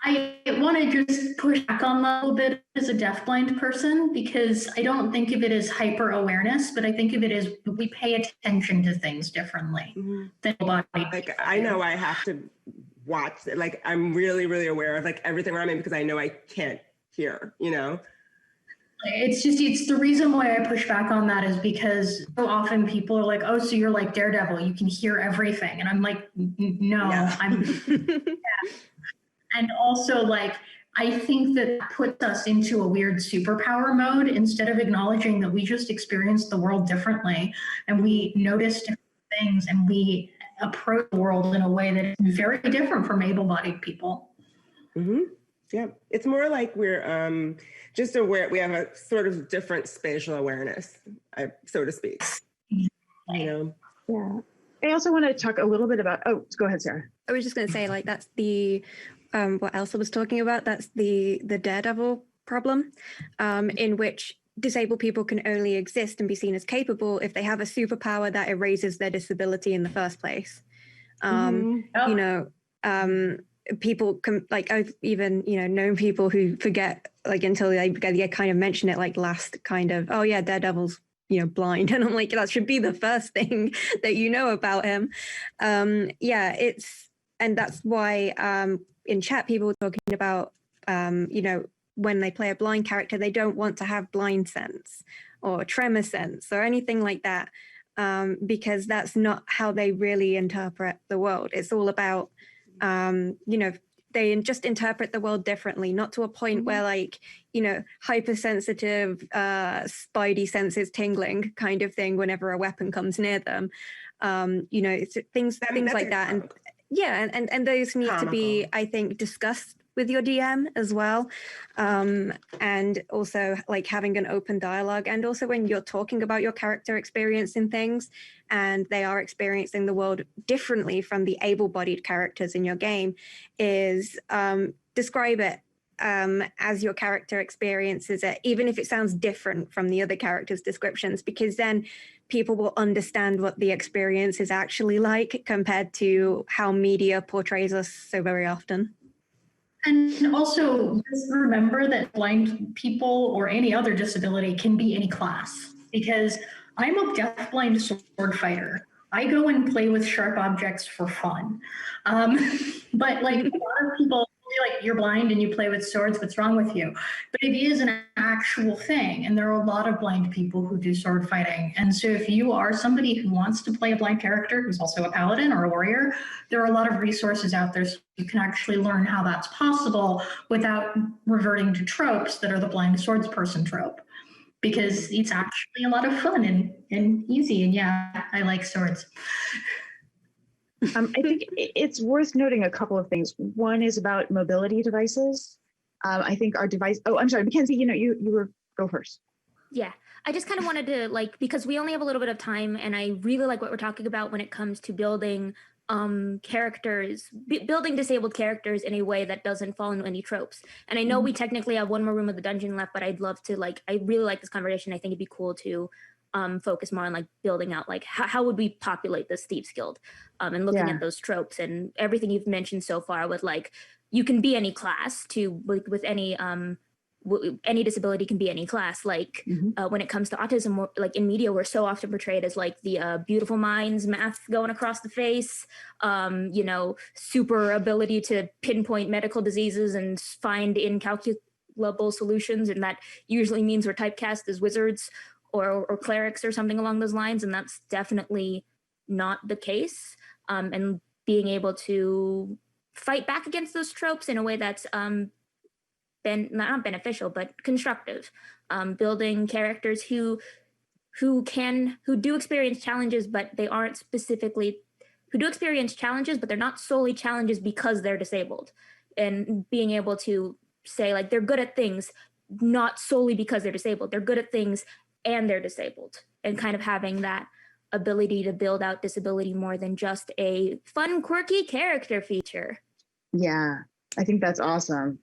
I want to just push back on that a little bit as a deafblind person, because I don't think of it as hyper awareness, but I think of it as we pay attention to things differently than body. Like, I know I have to watch it. Like, I'm really, really aware of like everything around me because I know I can't hear, you know? It's the reason why I push back on that is because so often people are like, oh, so you're like Daredevil, you can hear everything. And I'm like, no, Yeah. And also like, I think that puts us into a weird superpower mode instead of acknowledging that we just experience the world differently and we notice different things and we approach the world in a way that is very different from able-bodied people. Mm-hmm. Yeah, it's more like we're just aware. We have a sort of different spatial awareness, so to speak. You know. Yeah. I also want to talk a little bit about. Oh, go ahead, Sarah. I was just going to say, like, that's the what Elsa was talking about. That's the Daredevil problem, in which disabled people can only exist and be seen as capable if they have a superpower that erases their disability in the first place. You know. People can, like, I've even, you know, known people who forget, like, until they kind of mention it, like, last kind of, oh yeah, Daredevil's, you know, blind, and I'm like, that should be the first thing that you know about him. Yeah, and that's why in chat people were talking about, you know, when they play a blind character, they don't want to have blind sense or tremor sense or anything like that, because that's not how they really interpret the world. It's all about you know, they just interpret the world differently, not to a point where, like, you know, hypersensitive spidey senses tingling kind of thing whenever a weapon comes near them. You know, it's things like that. And yeah, and those need to be, I think, discussed with your DM as well. And also, like, having an open dialogue, and also when you're talking about your character experiencing things and they are experiencing the world differently from the able-bodied characters in your game, is describe it as your character experiences it, even if it sounds different from the other characters' descriptions, because then people will understand what the experience is actually like compared to how media portrays us so very often. And also just remember that blind people or any other disability can be any class, because I'm a deafblind sword fighter. I go and play with sharp objects for fun. But like, a lot of people feel like, you're blind and you play with swords, what's wrong with you? But it is an actual thing. And there are a lot of blind people who do sword fighting. And so if you are somebody who wants to play a blind character who's also a paladin or a warrior, there are a lot of resources out there so you can actually learn how that's possible without reverting to tropes that are the blind swordsperson trope. Because it's actually a lot of fun and easy. And yeah, I like swords. I think it's worth noting a couple of things. One is about mobility devices. I think our device, oh, I'm sorry, Makenzie, you know, you were, go first. Yeah, I just kind of wanted to, like, because we only have a little bit of time, and I really like what we're talking about when it comes to building characters, building disabled characters in a way that doesn't fall into any tropes. And I know we technically have one more room of the dungeon left, but I'd love to, like, I really like this conversation. I think it'd be cool to focus more on, like, building out, like, how would we populate this Thieves Guild, and looking at those tropes and everything you've mentioned so far with, like, you can be any class to with any disability can be any class. Like when it comes to autism, like in media, we're so often portrayed as like the beautiful minds, math going across the face, you know, super ability to pinpoint medical diseases and find incalculable solutions. And that usually means we're typecast as wizards or clerics or something along those lines. And that's definitely not the case. And being able to fight back against those tropes in a way that's not beneficial, but constructive. Building characters who do experience challenges, but they aren't specifically, who do experience challenges, but they're not solely challenges because they're disabled. And being able to say, like, they're good at things, not solely because they're disabled. They're good at things and they're disabled. And kind of having that ability to build out disability more than just a fun, quirky character feature. Yeah, I think that's awesome.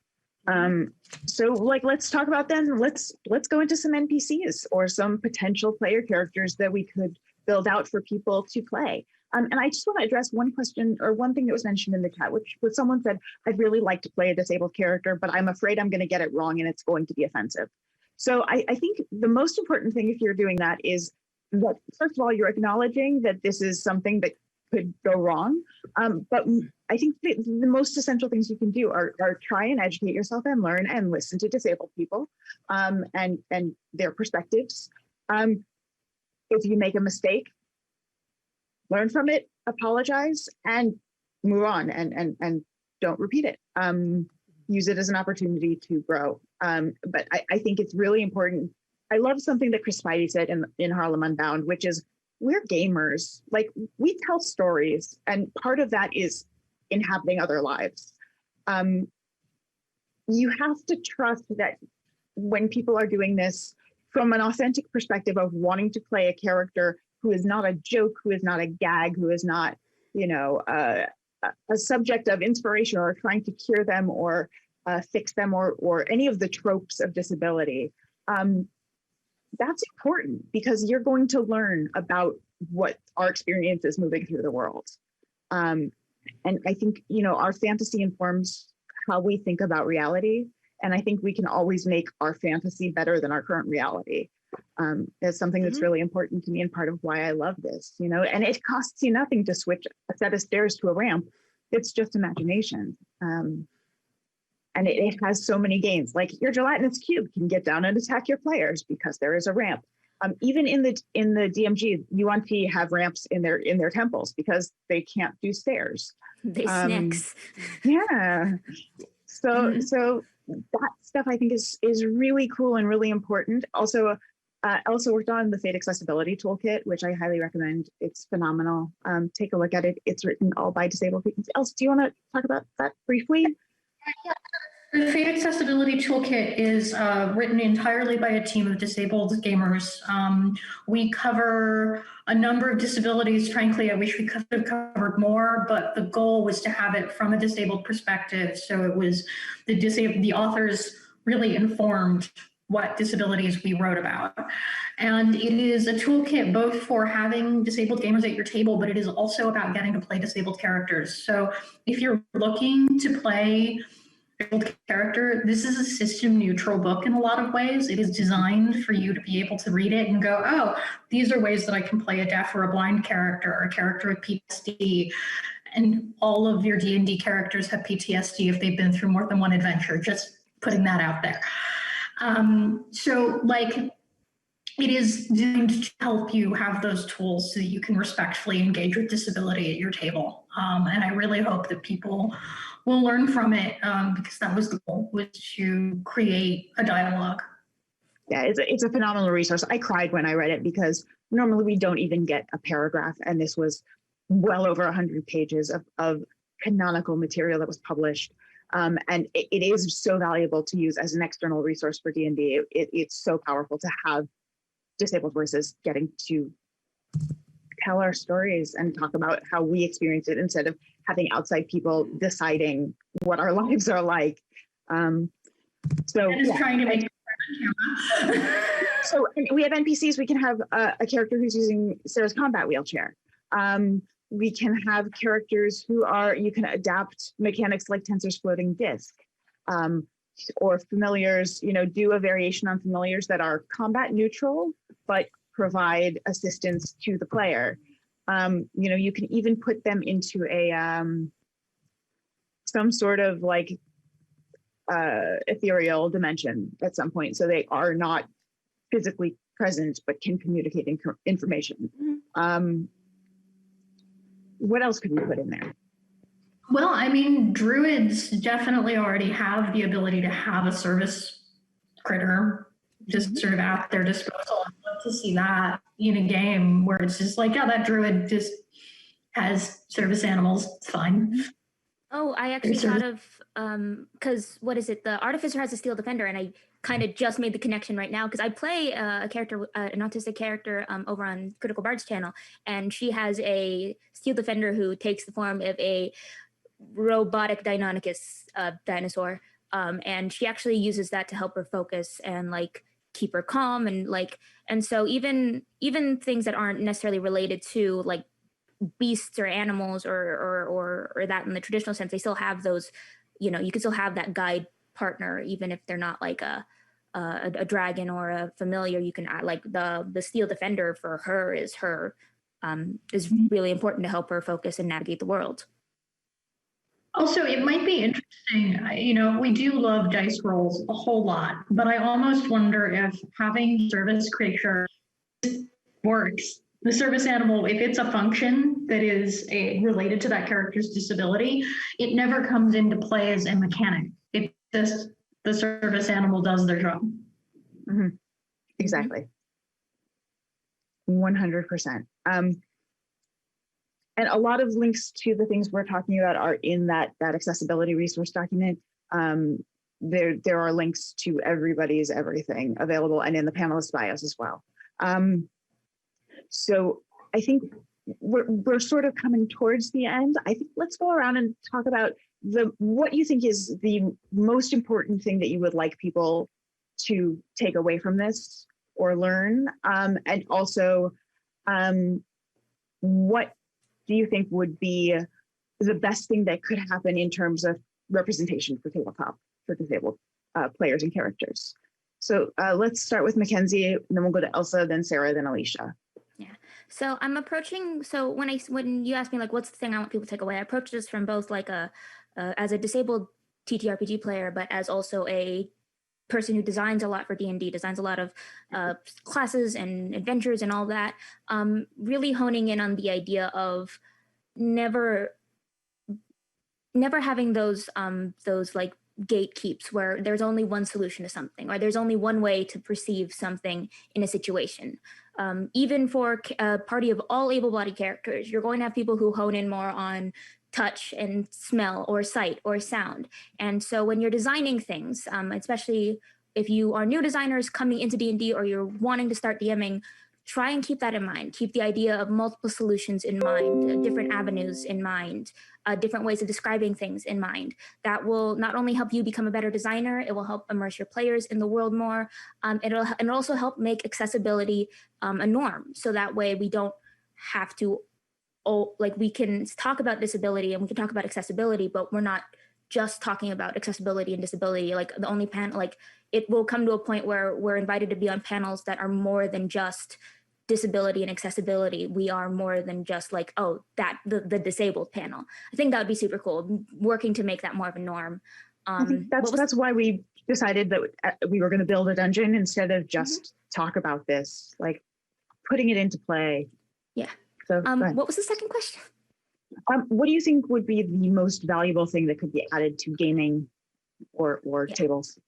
So, like, let's talk about then, let's go into some NPCs or some potential player characters that we could build out for people to play. And I just want to address one question or one thing that was mentioned in the chat, which was someone said, I'd really like to play a disabled character, but I'm afraid I'm going to get it wrong and it's going to be offensive. So I think the most important thing if you're doing that is that, first of all, you're acknowledging that this is something that could go wrong. But I think the most essential things you can do are try and educate yourself and learn and listen to disabled people and their perspectives. If you make a mistake, learn from it, apologize, and move on, and don't repeat it. Use it as an opportunity to grow. But I think it's really important. I love something that Chris Spidey said in Harlem Unbound, which is, we're gamers. Like, we tell stories, and part of that is inhabiting other lives. You have to trust that when people are doing this from an authentic perspective of wanting to play a character who is not a joke, who is not a gag, who is not, a subject of inspiration or trying to cure them or fix them or any of the tropes of disability. That's important, because you're going to learn about what our experience is moving through the world. And I think, our fantasy informs how we think about reality. And I think we can always make our fantasy better than our current reality. It's something that's really important to me and part of why I love this, and it costs you nothing to switch a set of stairs to a ramp. It's just imagination. And it has so many gains, like your gelatinous cube can get down and attack your players because there is a ramp. Even in the DMG, Yuan-Ti have ramps in their temples because they can't do stairs. They snacks. Yeah. So that stuff I think is really cool and really important. Also, Elsa worked on the Fate Accessibility Toolkit, which I highly recommend. It's phenomenal. Take a look at it. It's written all by disabled people. Elsa, do you want to talk about that briefly? The Fate Accessibility Toolkit is written entirely by a team of disabled gamers. We cover a number of disabilities. Frankly, I wish we could have covered more, but the goal was to have it from a disabled perspective. So it was the authors really informed what disabilities we wrote about. And it is a toolkit both for having disabled gamers at your table, but it is also about getting to play disabled characters. So if you're looking to play character, this is a system neutral book in a lot of ways. It is designed for you to be able to read it and go, oh, these are ways that I can play a deaf or a blind character or a character with PTSD. And all of your D&D characters have PTSD if they've been through more than one adventure, just putting that out there. It is designed to help you have those tools so that you can respectfully engage with disability at your table. And I really hope that people will learn from it, because that was the goal, was to create a dialogue. Yeah, it's a phenomenal resource. I cried when I read it because normally we don't even get a paragraph, and this was well over 100 pages of canonical material that was published. And it is so valuable to use as an external resource for D&D. It's so powerful to have disabled voices getting to tell our stories and talk about how we experience it instead of having outside people deciding what our lives are like. Trying to make So we have NPCs. We can have a character who's using Sarah's combat wheelchair. We can have characters you can adapt mechanics like Tensor's floating disc, or familiars, do a variation on familiars that are combat neutral, but provide assistance to the player. You can even put them into some sort of ethereal dimension at some point, so they are not physically present, but can communicate information. What else could we put in there? Well, I mean, druids definitely already have the ability to have a service critter just sort of at their disposal. I'd love to see that in a game where it's just like, yeah, that druid just has service animals. It's fine. Oh, I actually thought of, because what is it? The Artificer has a Steel Defender, and I kind of just made the connection right now because I play a character, an autistic character over on Critical Bard's channel, and she has a Steel Defender who takes the form of a robotic Deinonychus dinosaur, and she actually uses that to help her focus and keep her calm, and so even things that aren't necessarily related to beasts or animals or that in the traditional sense, they still have those, you can still have that guide partner even if they're not a dragon or a familiar. You can add the Steel Defender for her is her is really important to help her focus and navigate the world. Also, it might be interesting, you know, we do love dice rolls a whole lot, but I almost wonder if having service creature works. The service animal, if it's a function that is related to that character's disability, it never comes into play as a mechanic. It just, the service animal does their job. Mm-hmm. Exactly. 100%. And a lot of links to the things we're talking about are in that accessibility resource document. There are links to everybody's everything available and in the panelist bios as well. So I think we're sort of coming towards the end. I think let's go around and talk about what you think is the most important thing that you would like people to take away from this or learn, and also what do you think would be the best thing that could happen in terms of representation for tabletop for disabled players and characters? So let's start with Makenzie, and then we'll go to Elsa, then Sara, then Alicia. Yeah. So I'm approaching. So when you ask me like what's the thing I want people to take away, I approach this from both like as a disabled TTRPG player, but as also a person who designs a lot for D&D, designs a lot of classes and adventures and all that. Really honing in on the idea of never having those like gatekeeps where there's only one solution to something, or there's only one way to perceive something in a situation. Even for a party of all able-bodied characters, you're going to have people who hone in more on touch and smell or sight or sound. And so when you're designing things, especially if you are new designers coming into D&D or you're wanting to start DMing, try and keep that in mind. Keep the idea of multiple solutions in mind, different avenues in mind, different ways of describing things in mind. That will not only help you become a better designer, it will help immerse your players in the world more. It'll also help make accessibility a norm. So that way we don't have to, we can talk about disability and we can talk about accessibility, but we're not just talking about accessibility and disability. Like the only panel, like it will come to a point where we're invited to be on panels that are more than just disability and accessibility. We are more than just like, oh, the disabled panel. I think that would be super cool, working to make that more of a norm. I think that's why we decided that we were going to build a dungeon instead of just talk about this, like putting it into play. Yeah. So what was the second question? What do you think would be the most valuable thing that could be added to gaming or tables?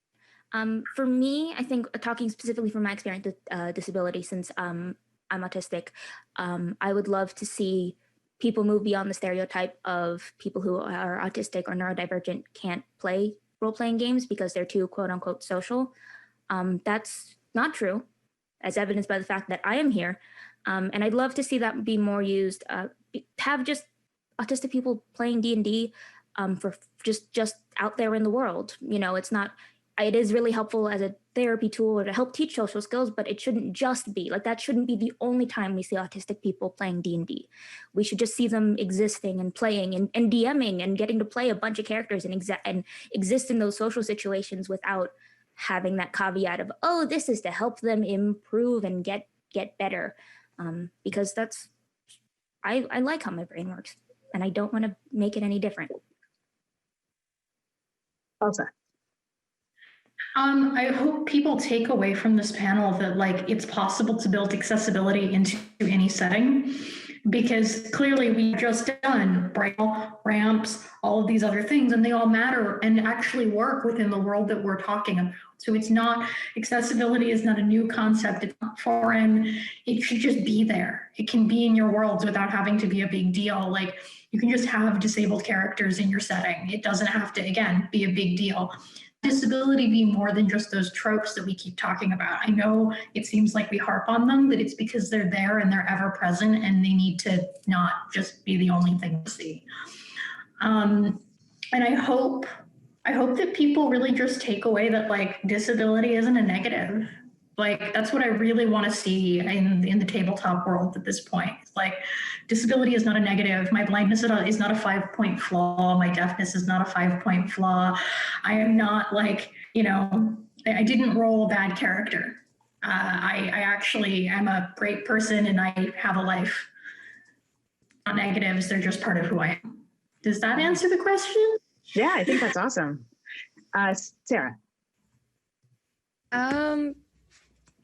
For me, I think talking specifically from my experience with disability, since I'm autistic, I would love to see people move beyond the stereotype of people who are autistic or neurodivergent can't play role-playing games because they're too quote-unquote social. That's not true, as evidenced by the fact that I am here. And I'd love to see that be more used, have just autistic people playing D&D for just out there in the world. You know, it is really helpful as a therapy tool or to help teach social skills, but it shouldn't just be like, that shouldn't be the only time we see autistic people playing D&D. We should just see them existing and playing and DMing and getting to play a bunch of characters and exist in those social situations without having that caveat of, oh, this is to help them improve and get better. Because I like how my brain works and I don't want to make it any different. Elsa. I hope people take away from this panel that like it's possible to build accessibility into any setting, because clearly we've just done braille, ramps, all of these other things, and they all matter and actually work within the world that we're talking about. So it's not, accessibility is not a new concept, it's not foreign, it should just be there. It can be in your worlds without having to be a big deal. Like you can just have disabled characters in your setting. It doesn't have to, again, be a big deal. Disability be more than just those tropes that we keep talking about. I know it seems like we harp on them, but it's because they're there and they're ever present and they need to not just be the only thing to see. And I hope that people really just take away that like disability isn't a negative. Like that's what I really want to see in the tabletop world at this point. Like disability is not a negative. My blindness is not a 5-point flaw. My deafness is not a 5-point flaw. I am not like, you know, I didn't roll a bad character. I actually am a great person and I have a life. not negatives, they're just part of who I am. Does that answer the question? Yeah, I think that's awesome. Sarah.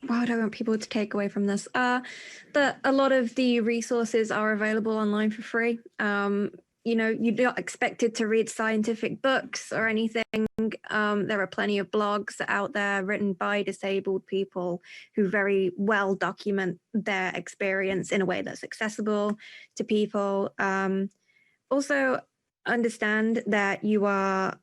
What I want people to take away from this, that a lot of the resources are available online for free. You know, you're not expected to read scientific books or anything. There are plenty of blogs out there written by disabled people who very well document their experience in a way that's accessible to people. Also, understand that you are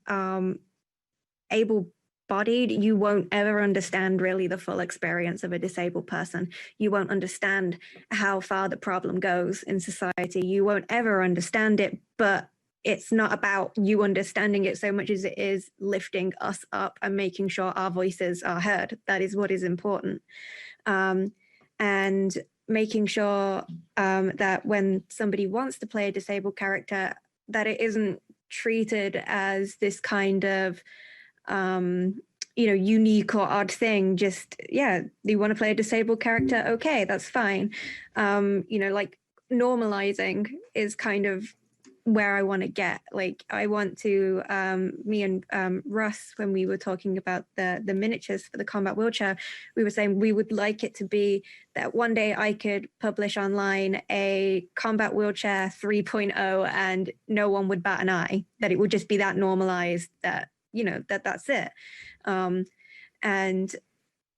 able-bodied. You won't ever understand really the full experience of a disabled person. You won't understand how far the problem goes in society. You won't ever understand it, but it's not about you understanding it so much as it is lifting us up and making sure our voices are heard. That is what is important. And making sure that when somebody wants to play a disabled character, that it isn't treated as this kind of you know, unique or odd thing. Just, yeah, you want to play a disabled character? Okay, that's fine. You know, like normalizing is kind of where I want to get. Like I want to, me and Russ, when we were talking about the miniatures for the combat wheelchair, we were saying we would like it to be that one day I could publish online a combat wheelchair 3.0 and no one would bat an eye, that it would just be that normalized that, you know, that's it. And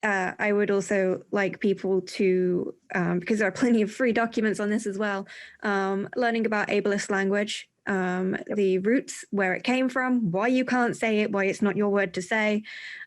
I would also like people to, because there are plenty of free documents on this as well, learning about ableist language, the roots, where it came from, why you can't say it, why it's not your word to say,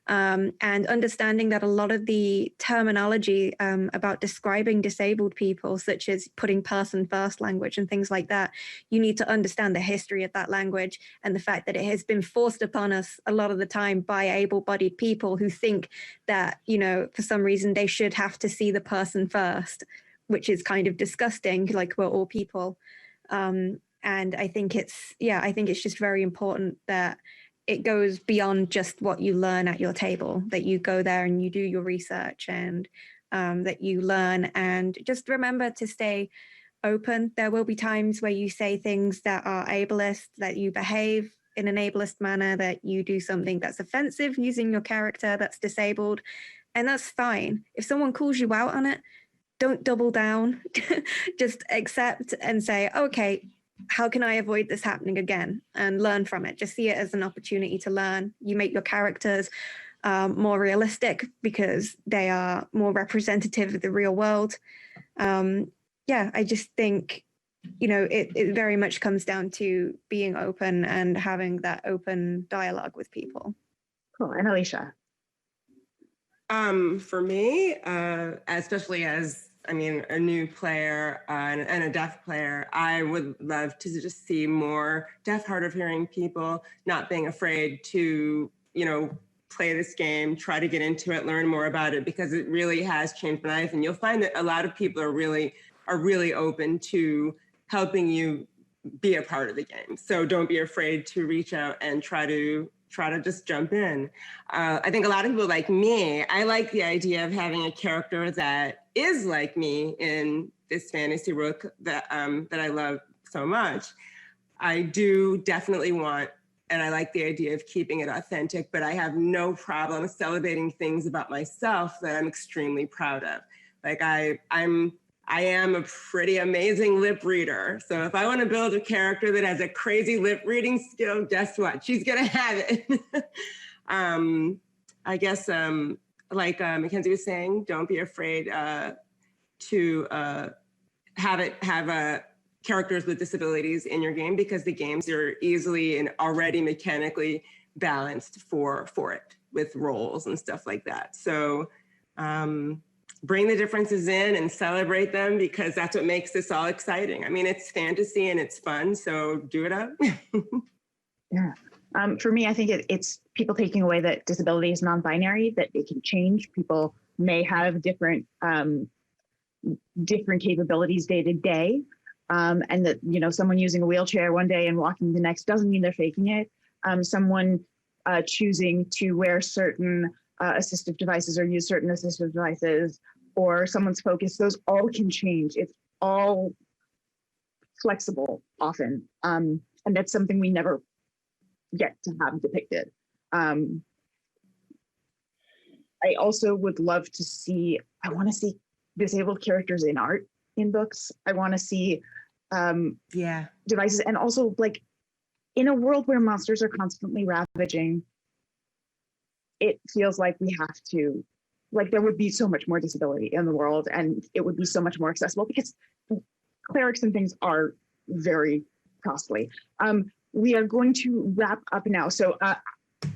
and understanding that a lot of the terminology about describing disabled people, such as putting person first language and things like that, you need to understand the history of that language and the fact that it has been forced upon us a lot of the time by able-bodied people who think that, you know, for some reason they should have to see the person first, which is kind of disgusting, like we're all people. And I think it's just very important that it goes beyond just what you learn at your table, that you go there and you do your research and that you learn, and just remember to stay open. There will be times where you say things that are ableist, that you behave in an ableist manner, that you do something that's offensive using your character that's disabled, and that's fine. If someone calls you out on it, don't double down. Just accept and say, okay, how can I avoid this happening again, and learn from it. Just see it as an opportunity to learn. You make your characters more realistic because they are more representative of the real world. Yeah, I just think, you know, it very much comes down to being open and having that open dialogue with people. Cool. And Alicia? For me, especially as, I mean, a new player and a deaf player, I would love to just see more deaf, hard of hearing people not being afraid to, you know, play this game, try to get into it, learn more about it, because it really has changed my life. And you'll find that a lot of people are really open to helping you be a part of the game. So don't be afraid to reach out and try to just jump in. I think a lot of people like me, I like the idea of having a character that is like me in this fantasy world that I love so much. I do definitely want, and I like the idea of keeping it authentic, but I have no problem celebrating things about myself that I'm extremely proud of. Like I am a pretty amazing lip reader. So if I want to build a character that has a crazy lip reading skill, guess what? She's going to have it. I guess, like Makenzie was saying, don't be afraid to have characters with disabilities in your game, because the games are easily and already mechanically balanced for it with roles and stuff like that. So, bring the differences in and celebrate them, because that's what makes this all exciting. I mean, it's fantasy and it's fun, so do it up. Yeah. For me, I think it's people taking away that disability is non-binary, that it can change. People may have different capabilities day to day, and that, you know, someone using a wheelchair one day and walking the next doesn't mean they're faking it. Someone choosing to wear certain assistive devices or use certain assistive devices, or someone's focus, those all can change. It's all flexible often. And that's something we never get to have depicted. I also would love to see, I want to see disabled characters in art in books. I want to see devices, and also like in a world where monsters are constantly ravaging, it feels like we have to, like there would be so much more disability in the world, and it would be so much more accessible because clerics and things are very costly. We are going to wrap up now. So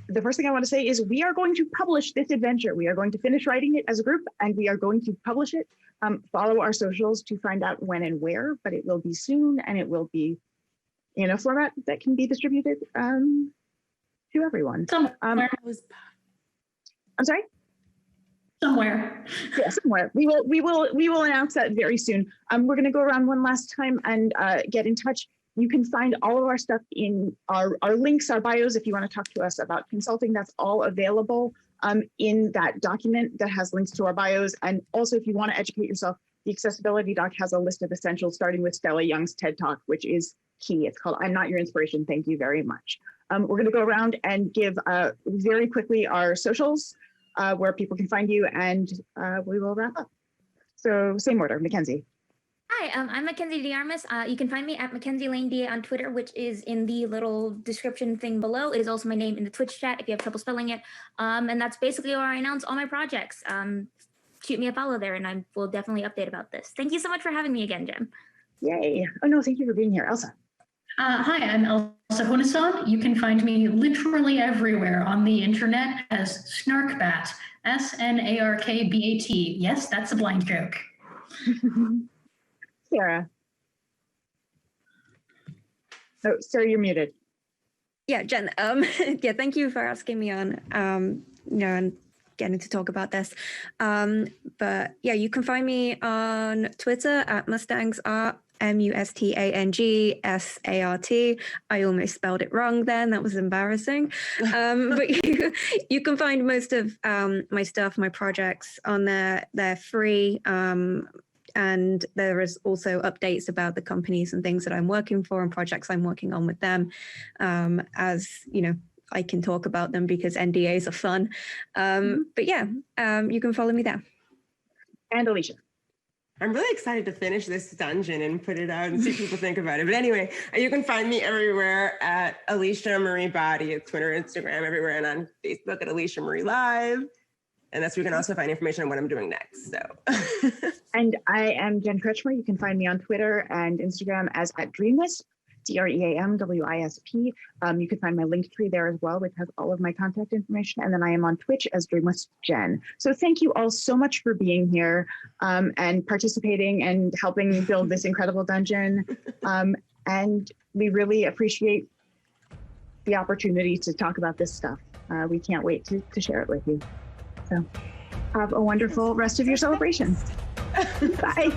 the first thing I want to say is we are going to publish this adventure. We are going to finish writing it as a group, and we are going to publish it. Follow our socials to find out when and where, but it will be soon, and it will be in a format that can be distributed to everyone. I'm sorry? Somewhere. Yeah, somewhere. We will announce that very soon. We're going to go around one last time and get in touch. You can find all of our stuff in our links, our bios. If you want to talk to us about consulting, that's all available in that document that has links to our bios. And also, if you want to educate yourself, the accessibility doc has a list of essentials, starting with Stella Young's TED Talk, which is key. It's called I'm Not Your Inspiration. Thank you very much. We're going to go around and give very quickly our socials, where people can find you, and we will wrap up. So same order, Makenzie. Hi, I'm Makenzie De Armas. You can find me at Makenzie Lane DA on Twitter, which is in the little description thing below. It is also my name in the Twitch chat if you have trouble spelling it. And that's basically where I announce all my projects. Shoot me a follow there, and I will definitely update about this. Thank you so much for having me again, Jen. Yay. Oh no, thank you for being here, Elsa. Hi, I'm Elsa Juenesson. You can find me literally everywhere on the internet as Snarkbat, SNARKBAT. Yes, that's a blind joke. Sara. Oh, Sara, you're muted. Yeah, Jen. Yeah, thank you for asking me on. And getting to talk about this. But yeah, you can find me on Twitter at MustangSart. MUSTANGSART. I almost spelled it wrong then. That was embarrassing. But you can find most of my stuff, my projects on there. They're free. And there is also updates about the companies and things that I'm working for and projects I'm working on with them. As you know, I can talk about them because NDAs are fun. But yeah, you can follow me there. And Alicia. I'm really excited to finish this dungeon and put it out and see what people think about it. But anyway, you can find me everywhere at Alicia Marie Body at Twitter, Instagram, everywhere, and on Facebook at Alicia Marie Live. And that's where you can also find information on what I'm doing next. So, and I am Jen Kretchmer. You can find me on Twitter and Instagram as @DreamWisp, DREAMWISP. You can find my link tree there as well, which has all of my contact information. And then I am on Twitch as DreamWisp Jen. So thank you all so much for being here and participating and helping build this incredible dungeon. And we really appreciate the opportunity to talk about this stuff. We can't wait to share it with you. So have a wonderful rest of your celebration. Bye.